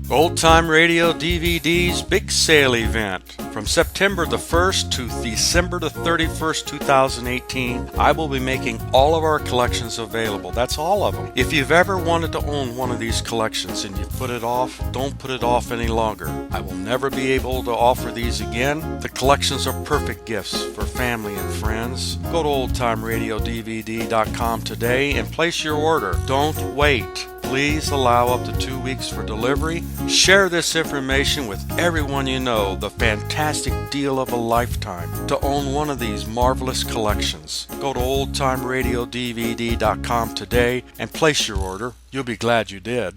Old Time Radio DVD's Big Sale Event. From September the 1st to December the 31st, 2018, I will be making all of our collections available. That's all of them. If you've ever wanted to own one of these collections and you've put it off, don't put it off any longer. I will never be able to offer these again. The collections are perfect gifts for family and friends. Go to oldtimeradiodvd.com today and place your order. Don't wait. Please allow up to 2 weeks for delivery. Share this information with everyone you know. The fantastic deal of a lifetime to own one of these marvelous collections. Go to oldtimeradiodvd.com today and place your order. You'll be glad you did.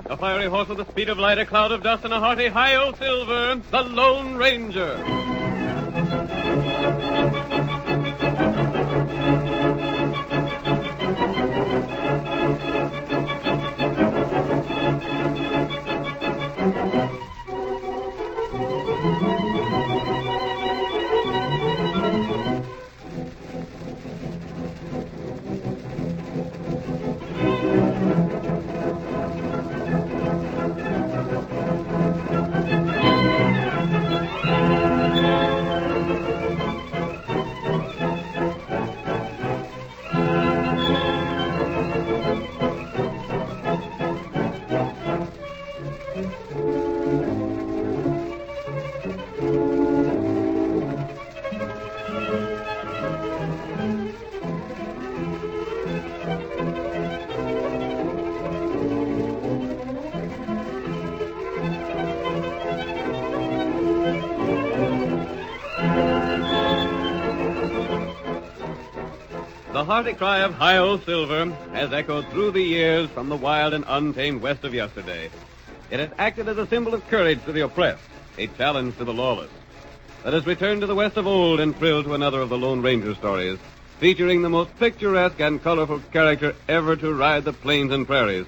A fiery horse with the speed of light, a cloud of dust, and a hearty hi-yo silver, the Lone Ranger. The hearty cry of hi-yo silver has echoed through the years from the wild and untamed west of yesterday. It has acted as a symbol of courage to the oppressed, a challenge to the lawless. Let us return to the west of old and thrill to another of the Lone Ranger stories, featuring the most picturesque and colorful character ever to ride the plains and prairies.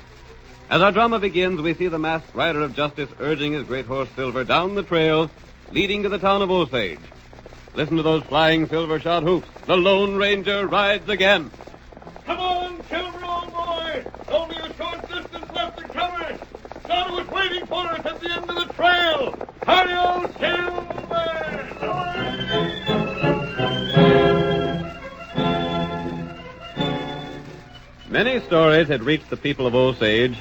As our drama begins, we see the masked rider of justice urging his great horse Silver down the trail leading to the town of Osage. Listen to those flying silver-shod hoofs. The Lone Ranger rides again. Come on, Silver, old boy. Only a short distance left to cover. John was waiting for us at the end of the trail. Hi-yo, Silver! Many stories had reached the people of Osage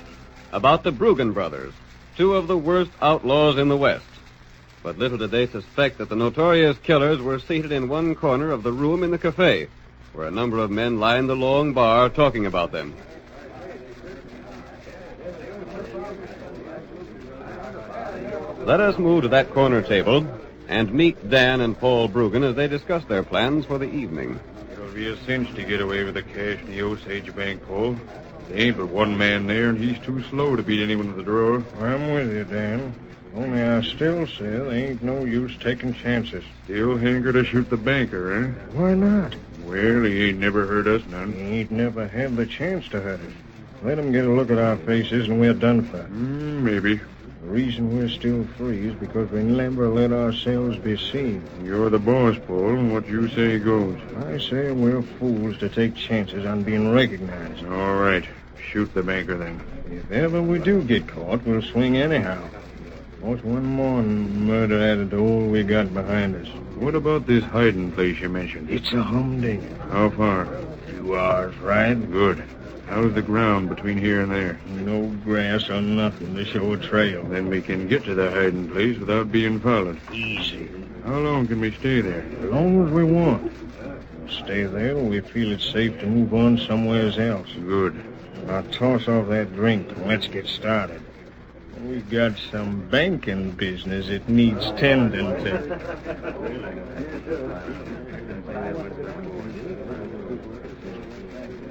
about the Bruggen brothers, two of the worst outlaws in the West. But little did they suspect that the notorious killers were seated in one corner of the room in the cafe, where a number of men lined the long bar talking about them. Let us move to that corner table and meet Dan and Paul Bruggen as they discuss their plans for the evening. It'll be a cinch to get away with the cash in the Osage Bank, Paul. There ain't but one man there, and he's too slow to beat anyone with the drawer. I'm with you, Dan. Only I still say there ain't no use taking chances. Still hanker to shoot the banker, eh? Why not? Well, he ain't never hurt us none. He ain't never had the chance to hurt us. Let him get a look at our faces and we're done for. Maybe. The reason we're still free is because we never let ourselves be seen. You're the boss, Paul, and what you say goes. I say we're fools to take chances on being recognized. All right. Shoot the banker, then. If ever we do get caught, we'll swing anyhow. What's one more murder added to all we got behind us? What about this hiding place you mentioned? It's a humdinger. How far? 2 hours ride. Good. How's the ground between here and there? No grass or nothing to show a trail. Then we can get to the hiding place without being followed. Easy. How long can we stay there? As long as we want. We'll stay there till we feel it's safe to move on somewhere else. Good. Now toss off that drink and let's get started. We've got some banking business it needs tending to.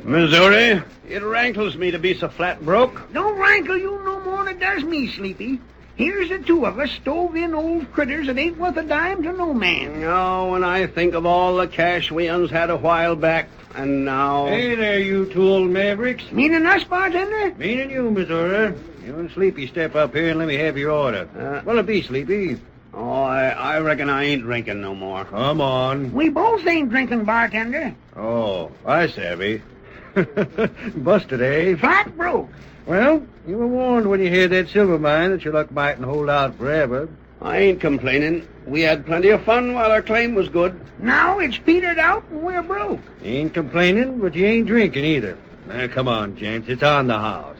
Missouri, it rankles me to be so flat broke. Don't rankle you no more than it does me, Sleepy. Here's the two of us stove in old critters that ain't worth a dime to no man. Oh, when I think of all the cash we uns had a while back, and now... Hey there, you two old mavericks. Meaning us, bartender? Meaning you, Missouri. You and Sleepy step up here and let me have your order. What'll it be, Sleepy? Oh, I reckon I ain't drinking no more. Come on. We both ain't drinking, bartender. Oh, I savvy. Busted, eh? Flat broke. Well, you were warned when you heard that silver mine that your luck mightn't hold out forever. I ain't complaining. We had plenty of fun while our claim was good. Now it's petered out and we're broke. You ain't complaining, but you ain't drinking either. Now, come on, gents. It's on the house.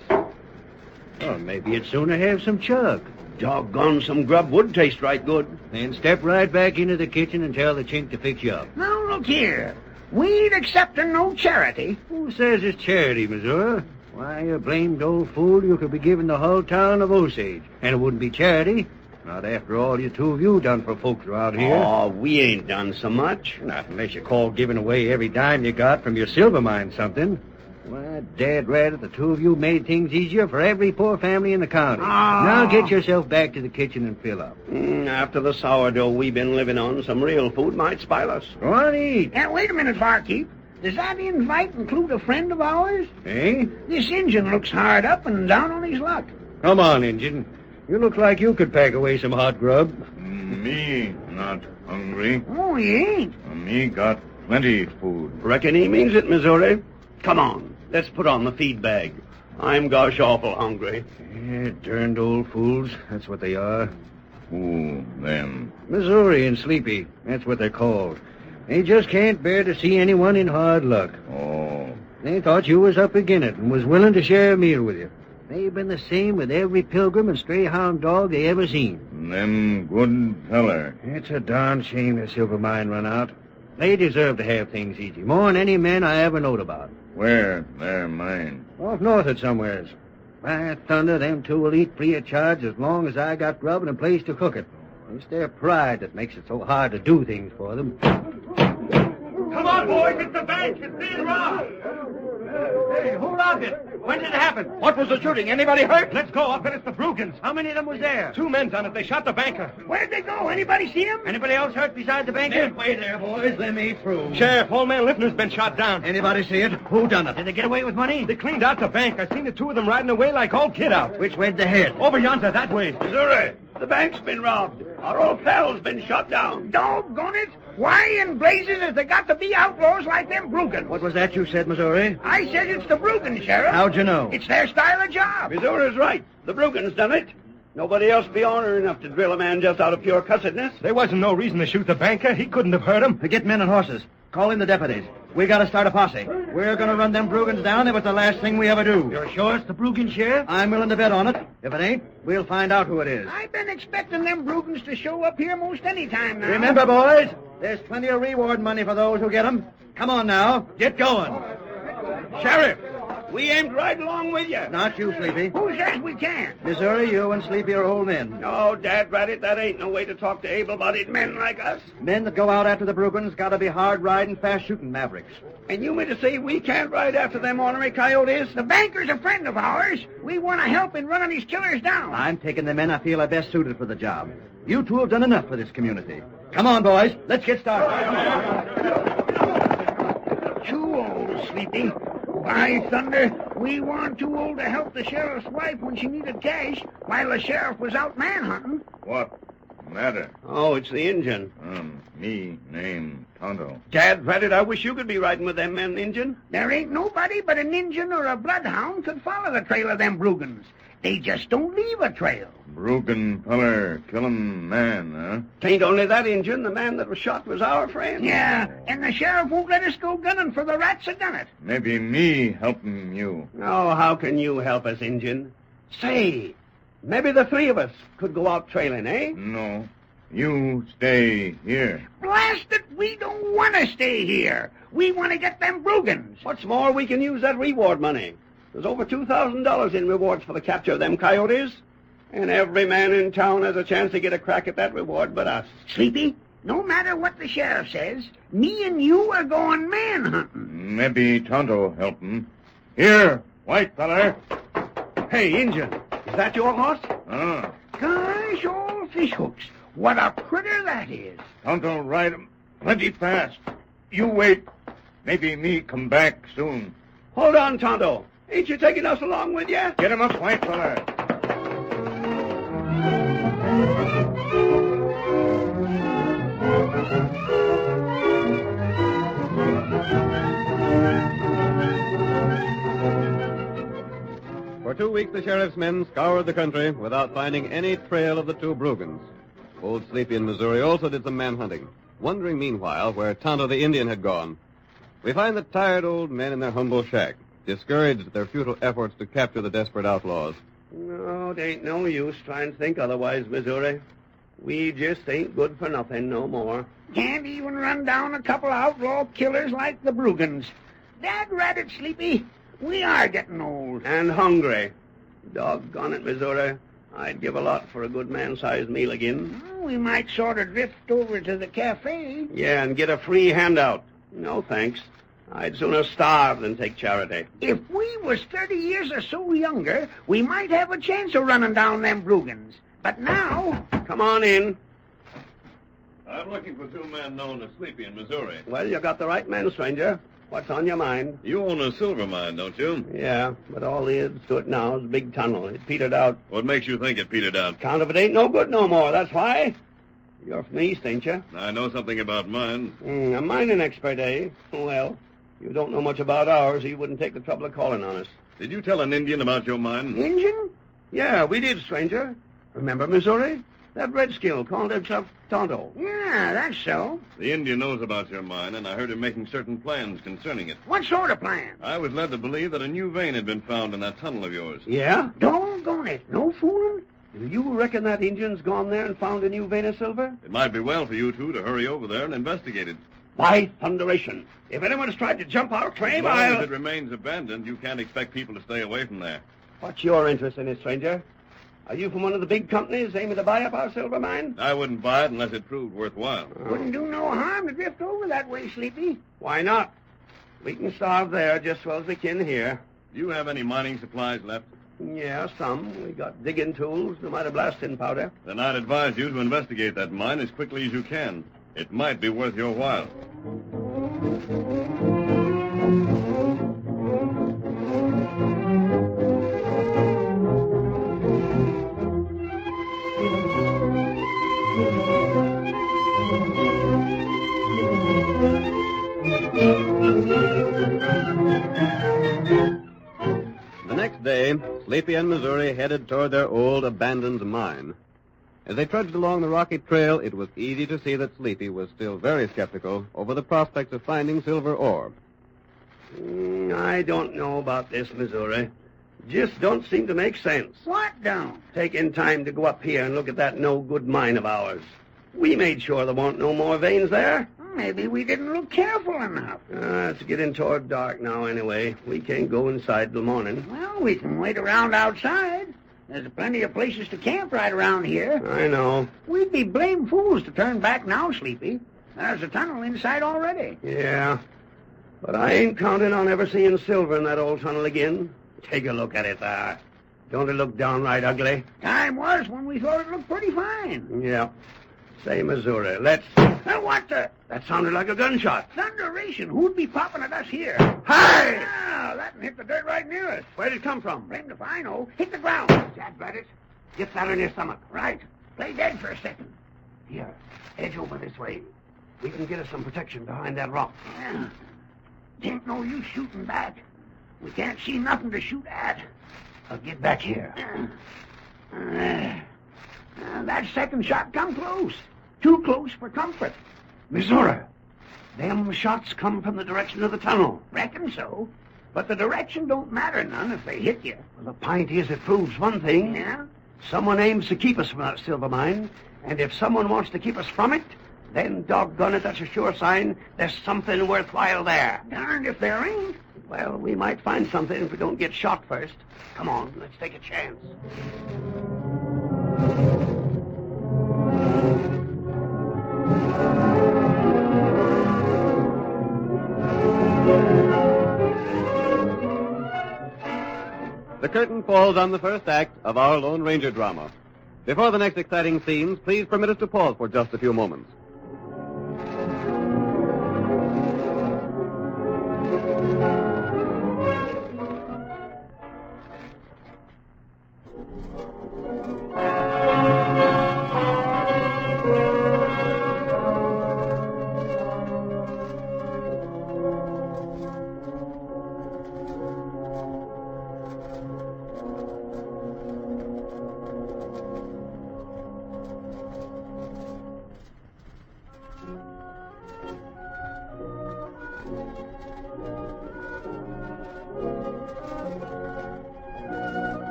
Oh, maybe you'd sooner have some chug. Doggone, some grub would taste right good. Then step right back into the kitchen and tell the chink to fix you up. Now, look here. We ain't accepting no charity. Who says it's charity, Missouri? Why, you blamed old fool, you could be giving the whole town of Osage, and it wouldn't be charity. Not after all you two of you done for folks around here. Oh, we ain't done so much. Not unless you call giving away every dime you got from your silver mine something. Why, Dad ratted the two of you made things easier for every poor family in the county. Oh. Now get yourself back to the kitchen and fill up. After the sourdough we've been living on, some real food might spile us. Go on, eat. Now, wait a minute, barkeep. Does that invite include a friend of ours? Eh? This Injun looks hard up and down on his luck. Come on, Injun. You look like you could pack away some hot grub. Me not hungry. Oh, he ain't. Me got plenty food. Reckon he means it, Missouri. Come on, let's put on the feed bag. I'm gosh awful hungry. Yeah, darned old fools. That's what they are. Who them? Missouri and Sleepy. That's what they're called. They just can't bear to see anyone in hard luck. Oh, They thought you was up agin it and was willing to share a meal with you. They've been the same with every pilgrim and stray hound dog they ever seen. them good feller. It's a darn shame the silver mine run out. They deserve to have things easy, more than any man I ever knowed about. Where? They're mine. Off north at somewheres. By thunder, them two will eat free of charge as long as I got grub and a place to cook it. It's their pride that makes it so hard to do things for them. Come on, boys, it's the bank. It's being robbed. Hey, who robbed it? When did it happen? What was the shooting? Anybody hurt? Let's go. I'll bet it's the Brugans. How many of them was there? 2 men on it. They shot the banker. Where'd they go? Anybody see him? Anybody else hurt besides the banker? Way there, boys. Let me through. Sheriff, old man Liffner's been shot down. Anybody see it? Who done it? Did they get away with money? They cleaned out the bank. I seen the two of them riding away like all kid out. Which way'd they head? Over yonder, that way. Missouri, the bank's been robbed. Our old pal's been shot down. Doggone it. Why in blazes has there got to be outlaws like them Brugans? What was that you said, Missouri? I said it's the Brugans, Sheriff. How'd you know? It's their style of job. Missouri's right. The Brugans done it. Nobody else be honor enough to drill a man just out of pure cussedness. There wasn't no reason to shoot the banker. He couldn't have hurt him. Get men and horses. Call in the deputies. We gotta start a posse. We're gonna run them Brugans down. It was the last thing we ever do. You're sure it's the Brugan Sheriff? I'm willing to bet on it. If it ain't, we'll find out who it is. I've been expecting them Brugans to show up here most any time now. Remember, boys, there's plenty of reward money for those who get them. Come on now, get going. Sheriff, we aimed right along with you. Not you, Sleepy. Who says we can't? Missouri, you and Sleepy are old men. No, Dad Ratted, that ain't no way to talk to able-bodied men like us. Men that go out after the Brugans gotta be hard-riding, fast-shooting mavericks. And you mean to say we can't ride after them ornery coyotes? The banker's a friend of ours. We want to help in running these killers down. I'm taking the men I feel are best suited for the job. You two have done enough for this community. Come on, boys. Let's get started. Too old, Sleepy. By thunder, we weren't too old to help the sheriff's wife when she needed cash while the sheriff was out manhunting. What matter? Oh, it's the Injun. Me name Tonto. Dad Ratted, I wish you could be riding with them men, Injun. There ain't nobody but an Injun or a bloodhound could follow the trail of them Brugans. They just don't leave a trail. Brugan feller killin' man, huh? Tain't only that, Injun. The man that was shot was our friend. Yeah, and the sheriff won't let us go gunning for the rats that done it. Maybe me helping you. Oh, how can you help us, Injun? Say, maybe the three of us could go out trailing, eh? No, you stay here. Blast it, we don't want to stay here. We want to get them Brugans. What's more, we can use that reward money. There's over $2,000 in rewards for the capture of them coyotes. And every man in town has a chance to get a crack at that reward but us. Sleepy, no matter what the sheriff says, me and you are going manhunting. Maybe Tonto help him. Here, white feller. Hey, Injun, is that your horse? Ah. Come Foolish old fish hooks. What a critter that is. Tonto ride 'em plenty fast. You wait. Maybe me come back soon. Hold on, Tonto. Ain't you taking us along with you? Get him up, white fella. For 2 weeks, the sheriff's men scoured the country without finding any trail of the two Brugans. Old Sleepy in Missouri also did some manhunting, wondering meanwhile where Tonto the Indian had gone. We find the tired old men in their humble shack, discouraged at their futile efforts to capture the desperate outlaws. No, it ain't no use trying to think otherwise, Missouri. We just ain't good for nothing no more. Can't even run down a couple outlaw killers like the Brugans. Dad rat it, Sleepy. We are getting old. And hungry. Doggone it, Missouri. I'd give a lot for a good man-sized meal again. Well, we might sort of drift over to the cafe. Yeah, and get a free handout. No, thanks. I'd sooner starve than take charity. If we was 30 years or so younger, we might have a chance of running down them Brugans. But now... Come on in. I'm looking for two men known as Sleepy in Missouri. Well, you got the right man, stranger. What's on your mind? You own a silver mine, don't you? Yeah, but all there is to it now is a big tunnel. It petered out. What makes you think it petered out? Count of it ain't no good no more, that's why. You're from the east, ain't you? I know something about mines. A mining expert, eh? Well, you don't know much about ours, or you wouldn't take the trouble of calling on us. Did you tell an Indian about your mine? Injun? Yeah, we did, stranger. Remember Missouri? That redskin called himself Tonto. Yeah, that's so. The Indian knows about your mine, and I heard him making certain plans concerning it. What sort of plan? I was led to believe that a new vein had been found in that tunnel of yours. Yeah? Doggone it. No fooling? Do you reckon that Indian's gone there and found a new vein of silver? It might be well for you two to hurry over there and investigate it. By thunderation. If anyone's tried to jump our claim, As long as I'll... it remains abandoned, you can't expect people to stay away from there. What's your interest in it, stranger? Are you from one of the big companies aiming to buy up our silver mine? I wouldn't buy it unless it proved worthwhile. Wouldn't do no harm to drift over that way, Sleepy. Why not? We can starve there just as well as we can here. Do you have any mining supplies left? Yeah, some. We got digging tools, no matter blasting powder. Then I'd advise you to investigate that mine as quickly as you can. It might be worth your while. The next day, Sleepy and Missouri headed toward their old abandoned mine. As they trudged along the rocky trail, it was easy to see that Sleepy was still very skeptical over the prospects of finding silver ore. I don't know about this, Missouri. Just don't seem to make sense. What don't? Taking time to go up here and look at that no-good mine of ours. We made sure there weren't no more veins there. Maybe we didn't look careful enough. It's getting toward dark now anyway. We can't go inside till morning. Well, we can wait around outside. There's plenty of places to camp right around here. I know. We'd be blame fools to turn back now, Sleepy. There's a tunnel inside already. Yeah. But I ain't counting on ever seeing silver in that old tunnel again. Take a look at it there. Don't it look downright ugly? Time was when we thought it looked pretty fine. Yeah. Say, Missouri, let's... What the... That sounded like a gunshot. Thunderation, who'd be popping at us here? Hi! Ah, that hit the dirt right near us. Where'd it come from? Blame if I know. Hit the ground. Dad, got it. Get that on your stomach. Right. Play dead for a second. Here, edge over this way. We can get us some protection behind that rock. Yeah. Ain't no use shooting back. We can't see nothing to shoot at. I'll get back here. That second shot come close. Too close for comfort. Missouri, them shots come from the direction of the tunnel. Reckon so. But the direction don't matter none if they hit you. Well, the pint is it proves one thing. Yeah? Someone aims to keep us from that silver mine, and if someone wants to keep us from it, then doggone it, that's a sure sign there's something worthwhile there. Darned if there ain't. Well, we might find something if we don't get shot first. Come on, let's take a chance. The curtain falls on the first act of our Lone Ranger drama. Before the next exciting scenes, please permit us to pause for just a few moments.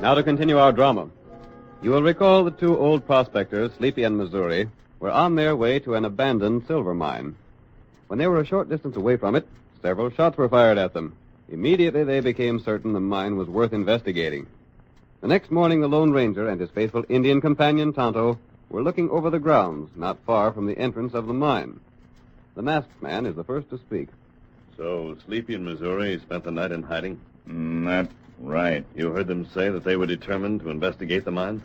Now to continue our drama. You will recall the two old prospectors, Sleepy and Missouri, were on their way to an abandoned silver mine. When they were a short distance away from it, several shots were fired at them. Immediately they became certain the mine was worth investigating. The next morning, the Lone Ranger and his faithful Indian companion, Tonto, were looking over the grounds, not far from the entrance of the mine. The masked man is the first to speak. So, Sleepy and Missouri spent the night in hiding? That's right. You heard them say that they were determined to investigate the mine?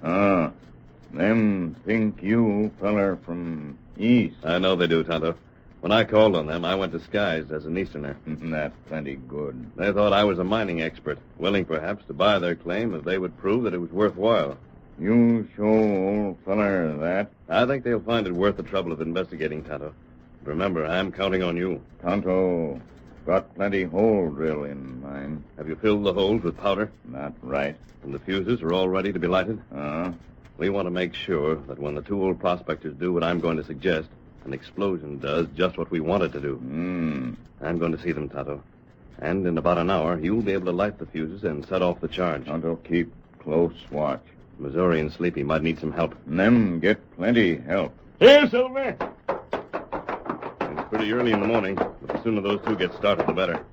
Them think you feller from east. I know they do, Tonto. When I called on them, I went disguised as an Easterner. That's plenty good. They thought I was a mining expert, willing perhaps to buy their claim if they would prove that it was worthwhile. You show old feller that. I think they'll find it worth the trouble of investigating, Tonto. Remember, I'm counting on you. Tonto got plenty hole drill in mine. Have you filled the holes with powder? Not right. And the fuses are all ready to be lighted? We want to make sure that when the two old prospectors do what I'm going to suggest, an explosion does just what we want it to do. I'm going to see them, Tonto. And in about an hour, you'll be able to light the fuses and set off the charge. Tonto, keep close watch. Missouri and Sleepy might need some help. Them get plenty help. Here, Silver. It's pretty early in the morning, but the sooner those two get started, the better.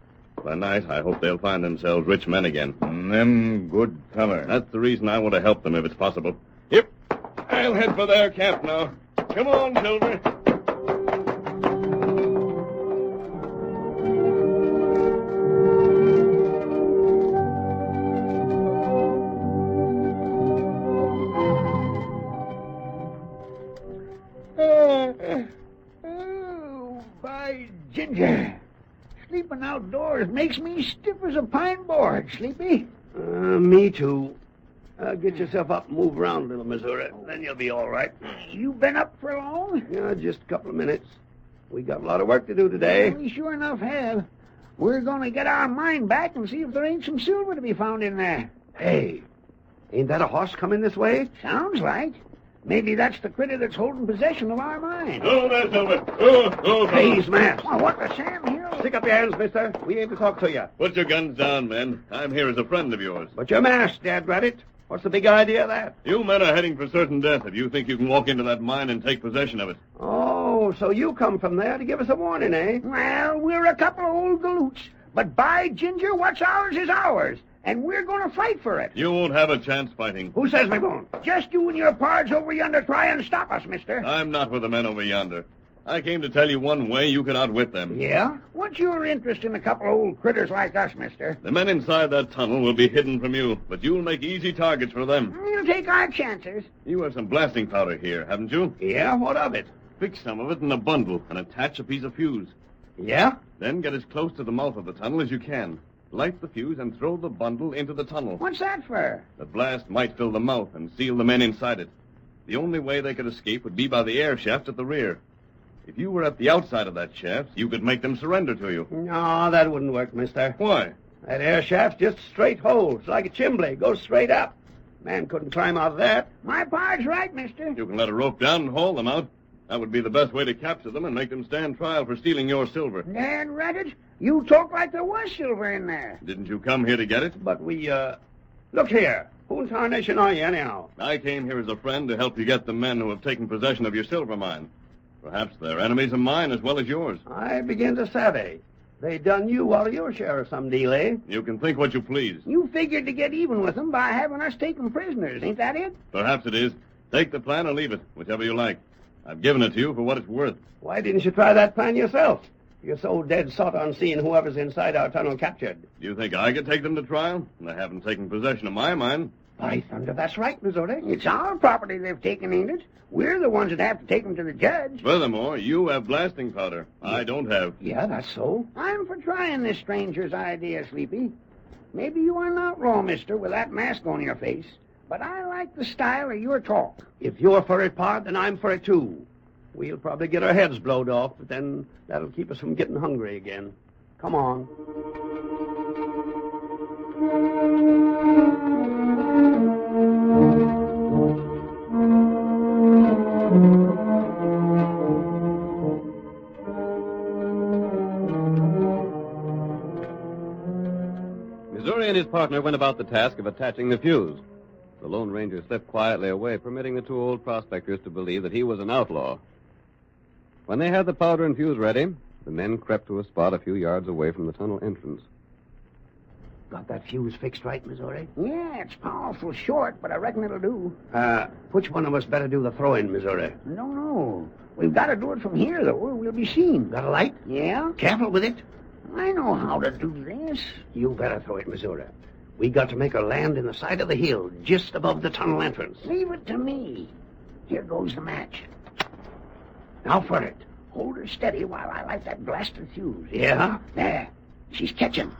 By night, I hope they'll find themselves rich men again. Them good feller. That's the reason I want to help them if it's possible. Yep. I'll head for their camp now. Come on, Silver. By ginger. Sleeping outdoors makes me stiff as a pine board, Sleepy. Me too. Get yourself up and move around a little, Missouri. Then you'll be all right. You been up for long? Yeah, just a couple of minutes. We got a lot of work to do today. We sure enough have. We're going to get our mine back and see if there ain't some silver to be found in there. Hey, ain't that a horse coming this way? Sounds like. Maybe that's the critter that's holding possession of our mine. Oh, there, Silver. Oh, Hey, he's masked. Well, what the Sam Hill? Stick up your hands, mister. We aim to talk to you. Put your guns down, men. I'm here as a friend of yours. But you're masked, Dadrat. What's the big idea of that? You men are heading for certain death if you think you can walk into that mine and take possession of it. Oh, so you come from there to give us a warning, eh? Well, we're a couple of old galoots. But by ginger, what's ours is ours. And we're going to fight for it. You won't have a chance fighting. Who says we won't? Just you and your pards over yonder try and stop us, mister. I'm not with the men over yonder. I came to tell you one way you can outwit them. Yeah? What's your interest in a couple of old critters like us, mister? The men inside that tunnel will be hidden from you, but you'll make easy targets for them. We'll take our chances. You have some blasting powder here, haven't you? Yeah, what of it? Fix some of it in a bundle and attach a piece of fuse. Yeah? Then get as close to the mouth of the tunnel as you can. Light the fuse and throw the bundle into the tunnel. What's that for? The blast might fill the mouth and seal the men inside it. The only way they could escape would be by the air shaft at the rear. If you were at the outside of that shaft, you could make them surrender to you. No, that wouldn't work, mister. Why? That air shaft's just straight holes, like a chimbley. Goes straight up. Man couldn't climb out of that. My pard's right, mister. You can let a rope down and haul them out. That would be the best way to capture them and make them stand trial for stealing your silver. Dan Reddit, you talk like there was silver in there. Didn't you come here to get it? But we, Look here. Who in tarnation are you, anyhow? I came here as a friend to help you get the men who have taken possession of your silver mine. Perhaps they're enemies of mine as well as yours. I begin to savvy. They done you out of your share of some deal, eh? You can think what you please. You figured to get even with them by having us taken prisoners, ain't that it? Perhaps it is. Take the plan or leave it, whichever you like. I've given it to you for what it's worth. Why didn't you try that plan yourself? You're so dead set on seeing whoever's inside our tunnel captured. You think I could take them to trial? They haven't taken possession of my mine. By thunder, that's right, Missouri. It's our property they've taken, ain't it? We're the ones that have to take them to the judge. Furthermore, you have blasting powder. I don't have. Yeah, that's so. I'm for trying this stranger's idea, Sleepy. Maybe you are an outlaw, mister, with that mask on your face. But I like the style of your talk. If you're for it, Pard, then I'm for it, too. We'll probably get our heads blowed off, but then that'll keep us from getting hungry again. Come on. Missouri and his partner went about the task of attaching the fuse. The Lone Ranger slipped quietly away, permitting the two old prospectors to believe that he was an outlaw. When they had the powder and fuse ready, the men crept to a spot a few yards away from the tunnel entrance. Got that fuse fixed right, Missouri? Yeah, it's powerful short, but I reckon it'll do. Which one of us better do the throwing, Missouri? No. We've got to do it from here, though, or we'll be seen. Got a light? Yeah? Careful with it. I know how to do this. You better throw it, Missouri. We got to make her land in the side of the hill, just above the tunnel entrance. Leave it to me. Here goes the match. Now for it. Hold her steady while I light that blasted fuse. Yeah? There. She's catching.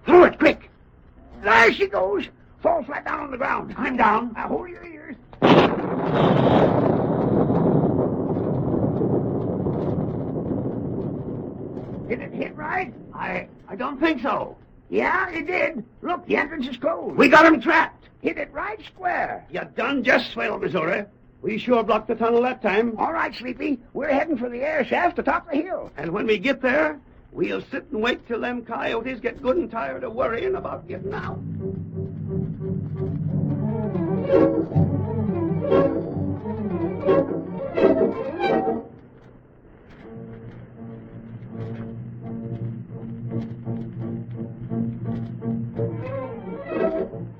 Throw it, quick. There she goes. Fall flat down on the ground. I'm down. Now hold your ears. Did it hit right? I don't think so. Yeah, it did. Look, the entrance is closed. We got him trapped. Hit it right square. You done just swell, Missouri. We sure blocked the tunnel that time. All right, Sleepy. We're heading for the air shaft to top the hill. And when we get there, we'll sit and wait till them coyotes get good and tired of worrying about getting out.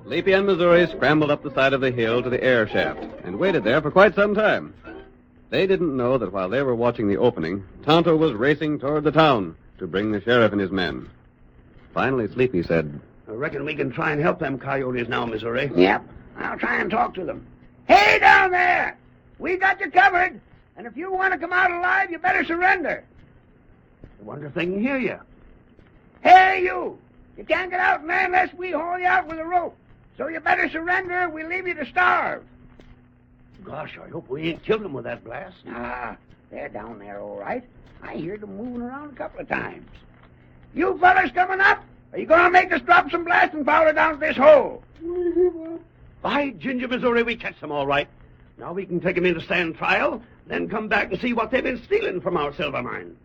Sleepy and Missouri scrambled up the side of the hill to the air shaft and waited there for quite some time. They didn't know that while they were watching the opening, Tonto was racing toward the town to bring the sheriff and his men. Finally, Sleepy said, I reckon we can try and help them coyotes now, Missouri. Yep. I'll try and talk to them. Hey, down there! We got you covered. And if you want to come out alive, you better surrender. I wonder if they can hear you. Hey, you! You can't get out there unless we haul you out with a rope. So you better surrender or we'll leave you to starve. Gosh, I hope we ain't killed them with that blast. Ah, they're down there all right. I heard them moving around a couple of times. You fellas coming up? Are you going to make us drop some blasting powder down this hole? By ginger, Missouri, we catch them all right. Now we can take them in to stand trial, then come back and see what they've been stealing from our silver mine.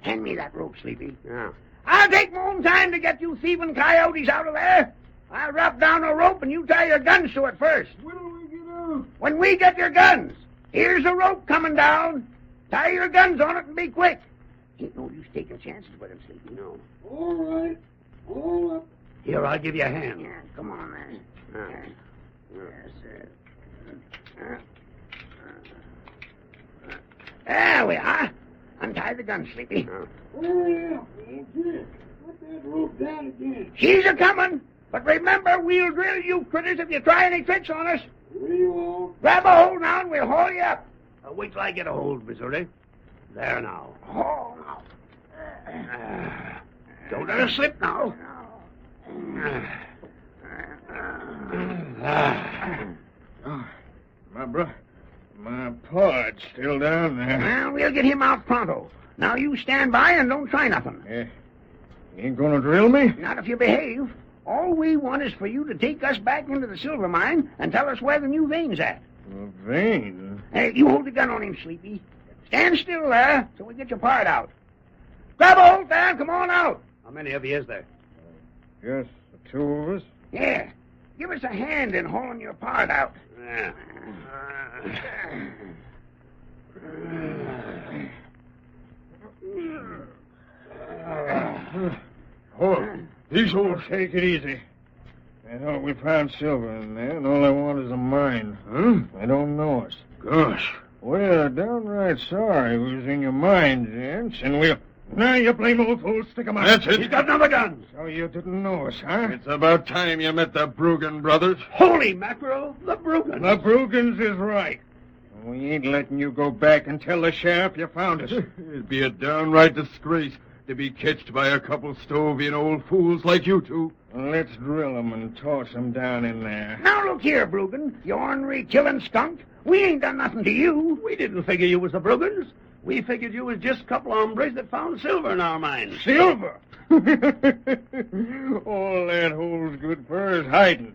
Hand me that rope, Sleepy. Yeah. I'll take my own time to get you thieving coyotes out of there. I'll drop down a rope and you tie your guns to it first. When we get your guns, here's a rope coming down. Tie your guns on it and be quick. Ain't no use taking chances with him, Sleepy, no. All right. All up. Here, I'll give you a hand. Yeah, come on, man. Yes, sir. There we are. Untie the gun, Sleepy. Oh, yeah. That's it. Put that rope down again. She's a-coming. But remember, we'll drill you critters if you try any tricks on us. We won't. Grab a hold now and we'll haul you up. Wait till I get a hold, Missouri. There now. Haul now. Don't let her slip now. My pod's still down there. Well, we'll get him out pronto. Now you stand by and don't try nothing. You ain't gonna drill me? Not if you behave. All we want is for you to take us back into the silver mine and tell us where the new vein's at. Vein? Hey, you hold the gun on him, Sleepy. Stand still there till we get your part out. Grab a hold there and come on out. How many of you is there? Just the two of us. Yeah. Give us a hand in hauling your part out. Oh, these holes, take it easy. I thought we found silver in there, and all I want is a mine. Huh? They don't know us. Gosh, We're downright sorry we was in your mind, gents, and we'll... Now, you blame old fool, stick 'em out. That's it. He's got another gun. So you didn't know us, huh? It's about time you met the Bruggen brothers. Holy mackerel, the Bruggen. The Bruggans is right. We ain't letting you go back and tell the sheriff you found us. It'd be a downright disgrace to be catched by a couple Stovian old fools like you two. Let's drill 'em and toss 'em down in there. Now look here, Bruggen, you ornery killing skunk. We ain't done nothing to you. We didn't figure you was the Bruggans. We figured you was just a couple of hombres that found silver in our mines. Silver? All that holds good for is hiding.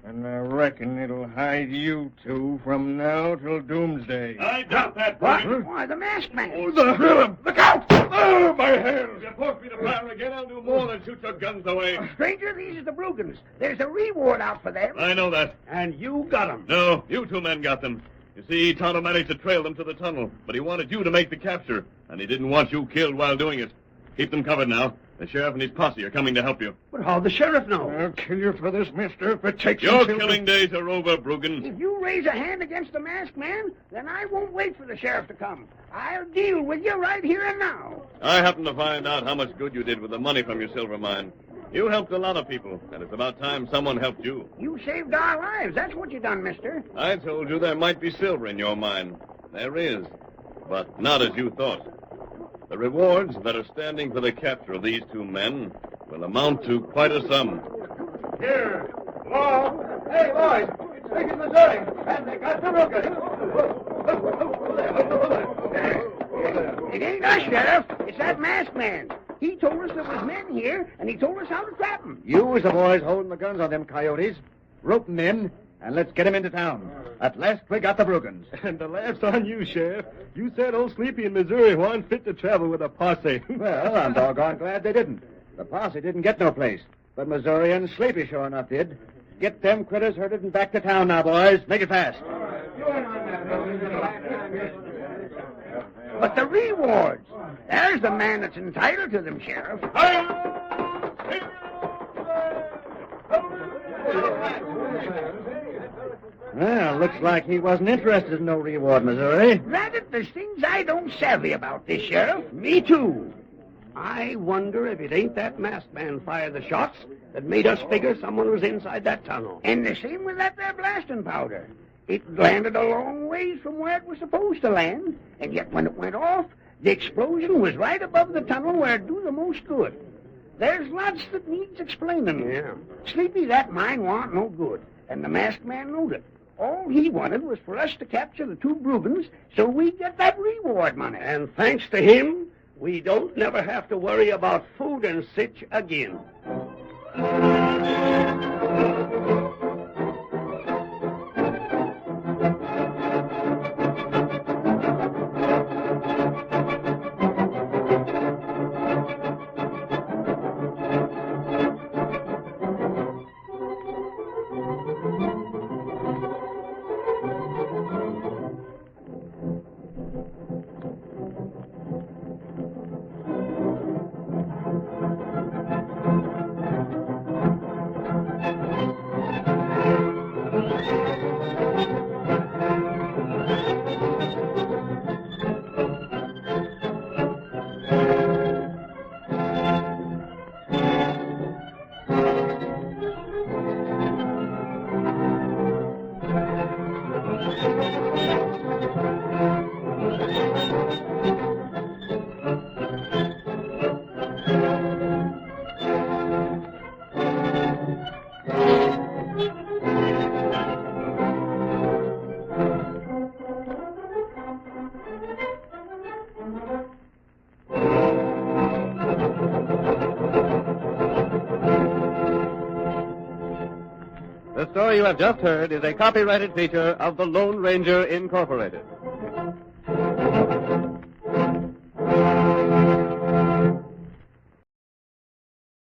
And I reckon it'll hide you two from now till doomsday. I doubt that, What? Bruggen. Why, the masked man. Oh, drill 'em! Look out! Oh, my hands! You force me to fire again, I'll do more than shoot your guns away. Stranger, these are the Bruggans. There's a reward out for them. I know that. And you got 'em. No, you two men got them. You see, Tonto managed to trail them to the tunnel, but he wanted you to make the capture, and he didn't want you killed while doing it. Keep them covered now. The sheriff and his posse are coming to help you. But how'd the sheriff know? I'll kill you for this, mister, if it takes Your some silver. killing days are over, Bruggen. If you raise a hand against the masked man, then I won't wait for the sheriff to come. I'll deal with you right here and now. I happened to find out how much good you did with the money from your silver mine. You helped a lot of people, and it's about time someone helped you. You saved our lives. That's what you done, mister. I told you there might be silver in your mine. There is, but not as you thought. The rewards that are standing for the capture of these two men will amount to quite a sum. Here. Law. Hey, boys. It's Big in Missouri. And they got the It ain't us, Sheriff. It's that masked man. He told us there was men here, and he told us how to trap them. You was the boys holding the guns on them coyotes. Rope them in, and let's get 'em into town. At last, we got the Bruggans. And the laugh's on you, Sheriff. You said old Sleepy in Missouri wasn't fit to travel with a posse. Well, I'm doggone glad they didn't. The posse didn't get no place. But Missouri and Sleepy sure enough did. Get them critters herded and back to town now, boys. Make it fast. But the rewards. There's the man that's entitled to them, Sheriff. Well, looks like he wasn't interested in no reward, Missouri. Rather, there's things I don't savvy about this, Sheriff. Me too. I wonder if it ain't that masked man fired the shots that made us figure someone was inside that tunnel. And the same with that there blasting powder. It landed a long ways from where it was supposed to land, and yet when it went off, the explosion was right above the tunnel where it do the most good. There's lots that needs explaining. Yeah. Sleepy, that mine warn't no good, and the masked man knowed it. All he wanted was for us to capture the two Bruggans so we'd get that reward money. And thanks to him, we don't never have to worry about food and sich again. The story you have just heard is a copyrighted feature of the Lone Ranger Incorporated.